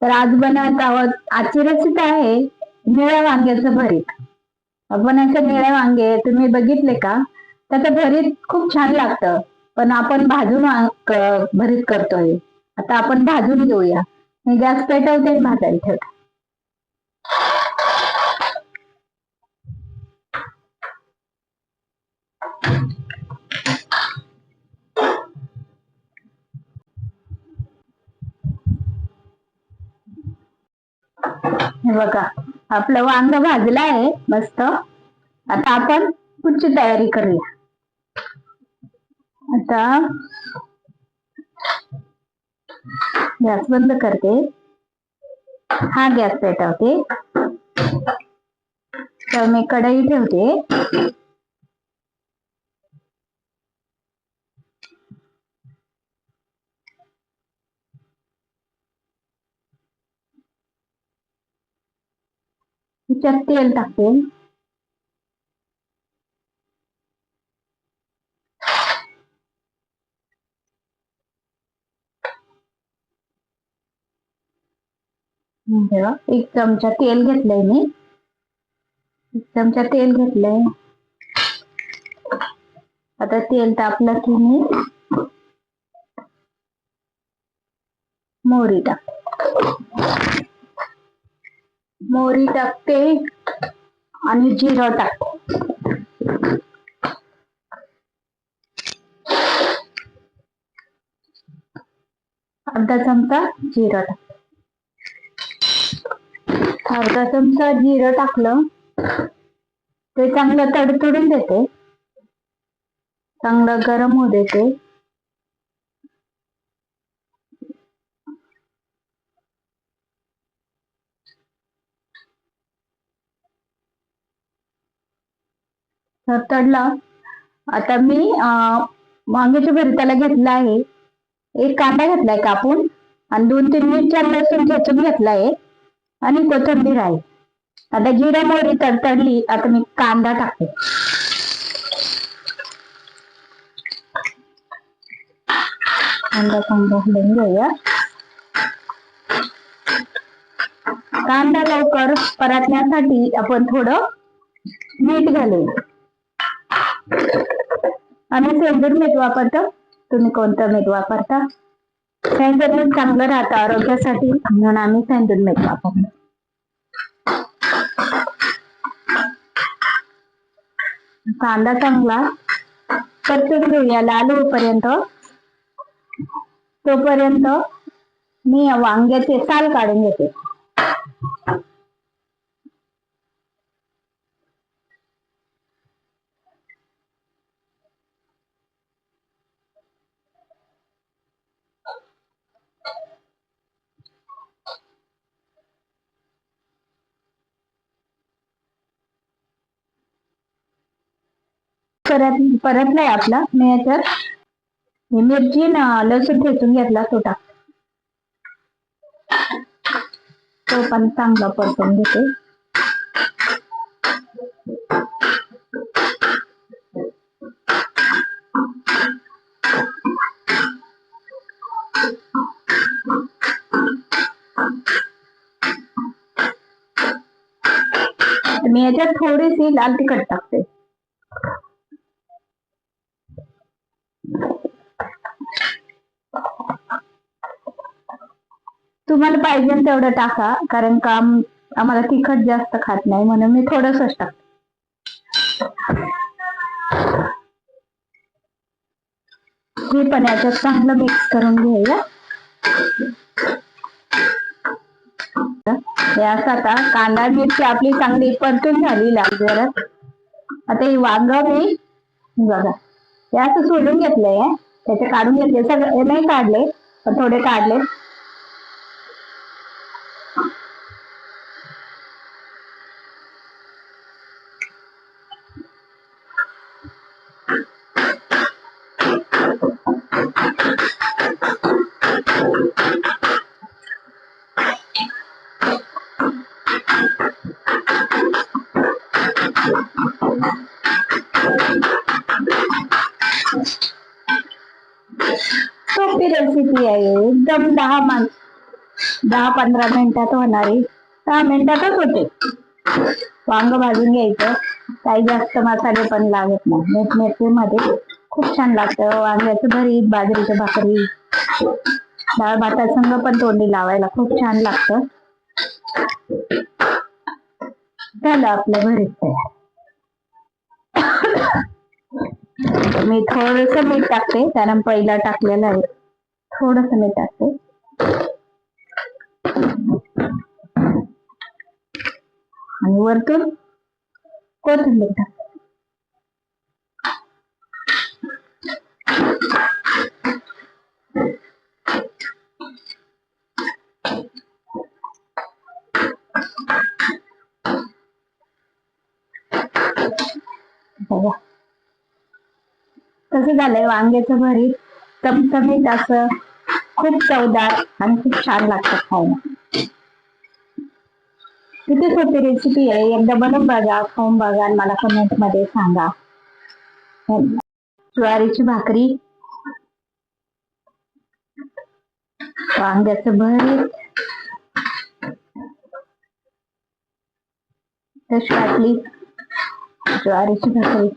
तर आज बनवत आहोत. आजची रेसिपी आहे निळ्या वांग्याचं भरीत. आपण असं निळे वांगे तुम्ही बघितले का? त्याचं भरीत खूप छान लागतं, पण आपण भाजून भरीत करतोय. आता आपण भाजून घेऊया. मी गॅस पेटवते, भाजायला ठेवते. हे बघा, आपलं वांग भाजलं आहे मस्त. आता आपण पुढची तयारी करूया. आता गॅस बंद करते, हा गॅस पेटवते. तर मी कढई ठेवते. त्याच्यात तेल टाकते. एक चमचा तेल घेतलंय मी. आता तेल तापलं की मी मोहरी टाकते आणि जिरं टाकते. अर्धा चमचा जिरं टाकते. अर्धा चमचा जिरं टाकलं ते चांगलं तडतडून देते. चांगलं गरम होऊ देते. तडलं. आता मी वांग्याच्या भरीताला घेतला आहे. एक कांदा घेतलाय कापून आणि 2-3 मिरच्या लसूण ठेचून घेतलाय आणि कोथिंबीर आहे. आता जिरा मोहरी तडतडली, आता मी कांदा टाकते. कांदा चांगला हलवून घेऊया. कांदा लवकर परतण्यासाठी आपण थोडं मीठ घालूया. आम्ही सेंदूर मीठ वापरतो, तुम्ही कोणतं मीठ वापरता? सेंदूर मीठ चांगलं राहतं आरोग्यासाठी, म्हणून आम्ही सेंदूर मीठ वापरतो. कांदा चांगला परतून घेऊया लाल होईपर्यंत. तोपर्यंत मी वांग्याचे साल काढून घेते. परतलाय आपला. मी याच्यात मिरची लसूण ठेचून घेतला तो टाक. तो पण चांगला परतून घेते. मी याच्यात थोडीशी लाल तिखट टाकते. तुम्हाला पाहिजे तेवढं टाका, कारण का आम्हाला तिखट जास्त खात नाही, म्हणून मी थोडंसंच टाकते. हे पण याच्यात चांगलं मिक्स करून घेऊया. आता कांदा मिरची आपली चांगली परतून झाली लाल जरा. आता ही वांग मी बघा हे असं सोडून घेतलंय, त्याचे काढून घेतले. सगळे नाही काढले, पण थोडे काढले. सोपी रेसिपी आहे एकदम. 10-15 मिनिटात होणारी 10 मिनिटातच होते. वांग भाजून घ्यायचं, काही जास्त मसाले पण लागत नाही. मीठ मध्ये खूप छान लागतं. वांग्याचं भरीत, बाजरीची भाकरी, डाळ भातासंग पण तोंडी लावायला खूप छान लागतं. झालं आपलं भरीत तयार. मी थोडस मीठ टाकते, कारण पहिला टाकलेलं आहे. थोडस मीठ टाकते आणि वरतून कोथिंबीर टाकते. बघा कसं झालंय वांग्याचं भरीत, चमचमीत असं, खूप चवदार आणि खूप छान लागतं खायला. किती सोपी रेसिपी आहे, एकदा बनवून बघा, खाऊन बघा आणि मला कमेंट मध्ये सांगा. ज्वारीची भाकरी, वांग्याचं भरीत कशी वाटली ज्वारीची भाकरी?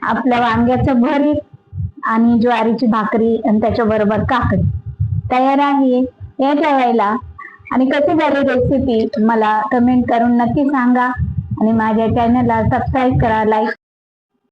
आपल्या वांग्याचं भरीत आणि ज्वारीची भाकरी आणि त्याच्याबरोबर काकडी तयार आहे. या जेवायला. आणि कशी झाली रेसिपी मला कमेंट करून नक्की सांगा आणि माझ्या चॅनलला सबस्क्राईब करा, लाईक